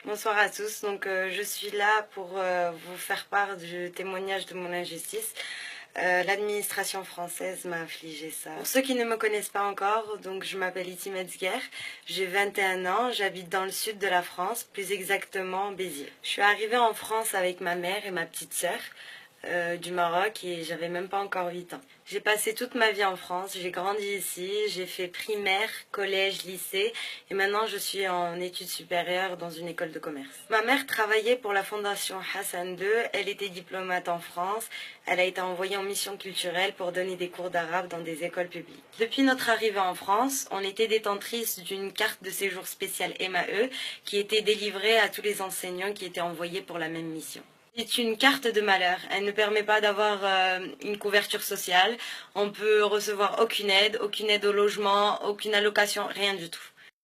Bonsoir à tous. Je suis là pour vous faire part du témoignage de mon injustice. L'administration française m'a infligé ça. Pour ceux qui ne me connaissent pas encore, je m'appelle Iti Metzger, j'ai 21 ans, j'habite dans le sud de la France, plus exactement Béziers. Je suis arrivée en France avec ma mère et ma petite sœur du Maroc et j'avais même pas encore 8 ans. J'ai passé toute ma vie en France, j'ai grandi ici, j'ai fait primaire, collège, lycée et maintenant je suis en études supérieures dans une école de commerce. Ma mère travaillait pour la fondation Hassan II, elle était diplomate en France, elle a été envoyée en mission culturelle pour donner des cours d'arabe dans des écoles publiques. Depuis notre arrivée en France, on était détentrice d'une carte de séjour spéciale MAE qui était délivrée à tous les enseignants qui étaient envoyés pour la même mission. C'est une carte de malheur. Elle ne permet pas d'avoir une couverture sociale. On peut recevoir aucune aide au logement, aucune allocation, rien du tout.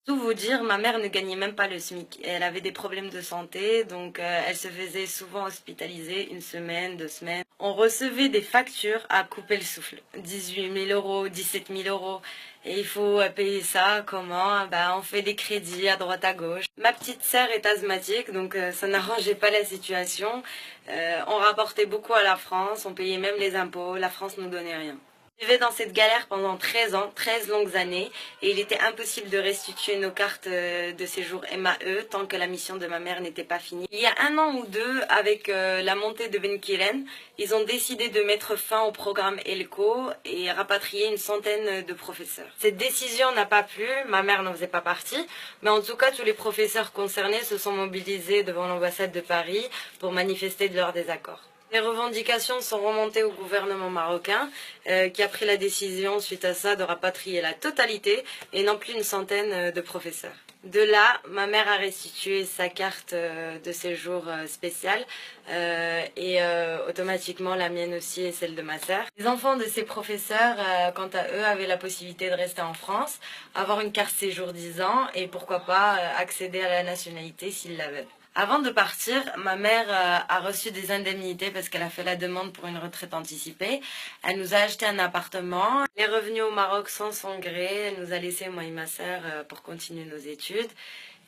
Tout vous dire, ma mère ne gagnait même pas le SMIC. Elle avait des problèmes de santé, elle se faisait souvent hospitaliser 1 semaine, 2 semaines. On recevait des factures à couper le souffle. 18 000 euros, 17 000 euros. Et il faut payer ça, comment? On fait des crédits à droite à gauche. Ma petite sœur est asthmatique, ça n'arrangeait pas la situation. On rapportait beaucoup à la France, on payait même les impôts, la France nous donnait rien. Je vivais dans cette galère pendant 13 ans, 13 longues années, et il était impossible de restituer nos cartes de séjour MAE tant que la mission de ma mère n'était pas finie. Il y a 1 an ou 2, avec la montée de Ben Keren, ils ont décidé de mettre fin au programme ELCO et rapatrier une centaine de professeurs. Cette décision n'a pas plu, ma mère n'en faisait pas partie, mais en tout cas tous les professeurs concernés se sont mobilisés devant l'ambassade de Paris pour manifester de leur désaccord. Les revendications sont remontées au gouvernement marocain qui a pris la décision suite à ça de rapatrier la totalité et non plus une centaine de professeurs. De là, ma mère a restitué sa carte de séjour spéciale et automatiquement la mienne aussi et celle de ma sœur. Les enfants de ces professeurs, quant à eux, avaient la possibilité de rester en France, avoir une carte séjour 10 ans et pourquoi pas accéder à la nationalité s'ils l'avaient. Avant de partir, ma mère a reçu des indemnités parce qu'elle a fait la demande pour une retraite anticipée. Elle nous a acheté un appartement. Elle est revenue au Maroc sans son gré. Elle nous a laissé, moi et ma sœur, pour continuer nos études.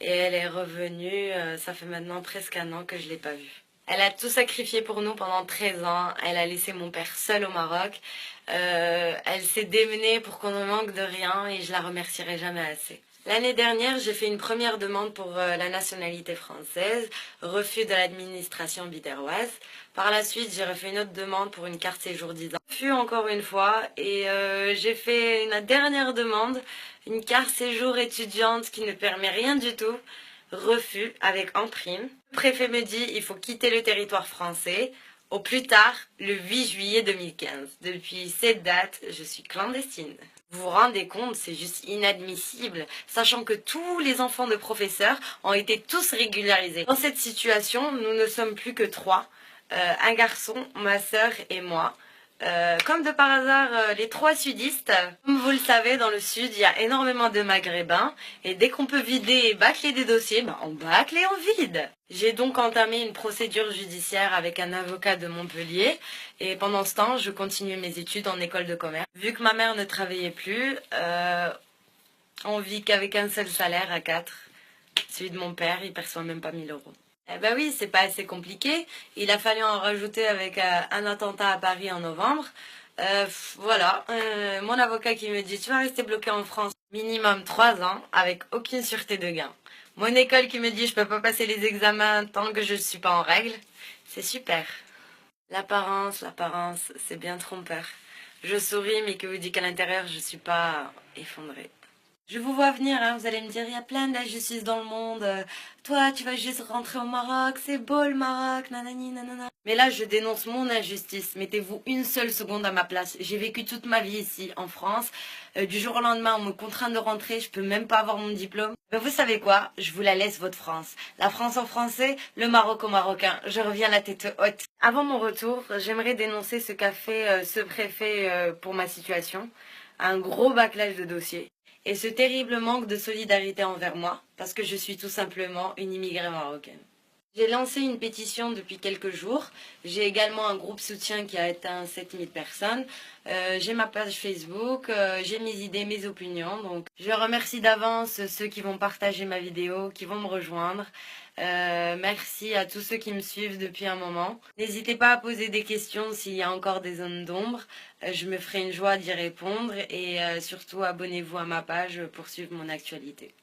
Et elle est revenue, ça fait maintenant presque 1 an que je ne l'ai pas vue. Elle a tout sacrifié pour nous pendant 13 ans. Elle a laissé mon père seul au Maroc. Elle s'est démenée pour qu'on ne manque de rien et je la remercierai jamais assez. L'année dernière, j'ai fait une première demande pour la nationalité française, refus de l'administration biterroise. Par la suite, j'ai refait une autre demande pour une carte séjour 10 ans. Refus encore une fois et j'ai fait une dernière demande, une carte séjour étudiante qui ne permet rien du tout. Refus avec en prime. Le préfet me dit il faut quitter le territoire français. Au plus tard, le 8 juillet 2015. Depuis cette date, je suis clandestine. Vous vous rendez compte, c'est juste inadmissible, sachant que tous les enfants de professeurs ont été tous régularisés. Dans cette situation, nous ne sommes plus que 3, un garçon, ma sœur et moi. Comme de par hasard, les 3 sudistes. Comme vous le savez, dans le sud, il y a énormément de maghrébins. Et dès qu'on peut vider et bâcler des dossiers, on bâcle et on vide. J'ai donc entamé une procédure judiciaire avec un avocat de Montpellier. Et pendant ce temps, je continue mes études en école de commerce. Vu que ma mère ne travaillait plus, on vit qu'avec un seul salaire à 4. Celui de mon père, il perçoit même pas 1 000 euros. Eh ben oui, c'est pas assez compliqué. Il a fallu en rajouter avec un attentat à Paris en novembre. Voilà, mon avocat qui me dit tu vas rester bloqué en France minimum 3 ans avec aucune sûreté de gain. Mon école qui me dit je peux pas passer les examens tant que je suis pas en règle. C'est super. L'apparence, c'est bien trompeur. Je souris mais que vous dit qu'à l'intérieur je suis pas effondrée. Je vous vois venir, hein, vous allez me dire, il y a plein d'injustices dans le monde. Toi, tu vas juste rentrer au Maroc, c'est beau le Maroc, nanani, nanana. Mais là, je dénonce mon injustice. Mettez-vous une seule seconde à ma place. J'ai vécu toute ma vie ici, en France. Du jour au lendemain, on me contraint de rentrer, je peux même pas avoir mon diplôme. Ben, vous savez quoi? Je vous la laisse, votre France. La France en français, le Maroc au marocain. Je reviens la tête haute. Avant mon retour, j'aimerais dénoncer ce qu'a fait ce préfet pour ma situation. Un gros bâclage de dossiers. Et ce terrible manque de solidarité envers moi, parce que je suis tout simplement une immigrée marocaine. J'ai lancé une pétition depuis quelques jours. J'ai également un groupe soutien qui a atteint 7000 personnes. J'ai ma page Facebook, j'ai mes idées, mes opinions. Donc, je remercie d'avance ceux qui vont partager ma vidéo, qui vont me rejoindre. Merci à tous ceux qui me suivent depuis un moment. N'hésitez pas à poser des questions s'il y a encore des zones d'ombre. Je me ferai une joie d'y répondre et surtout abonnez-vous à ma page pour suivre mon actualité.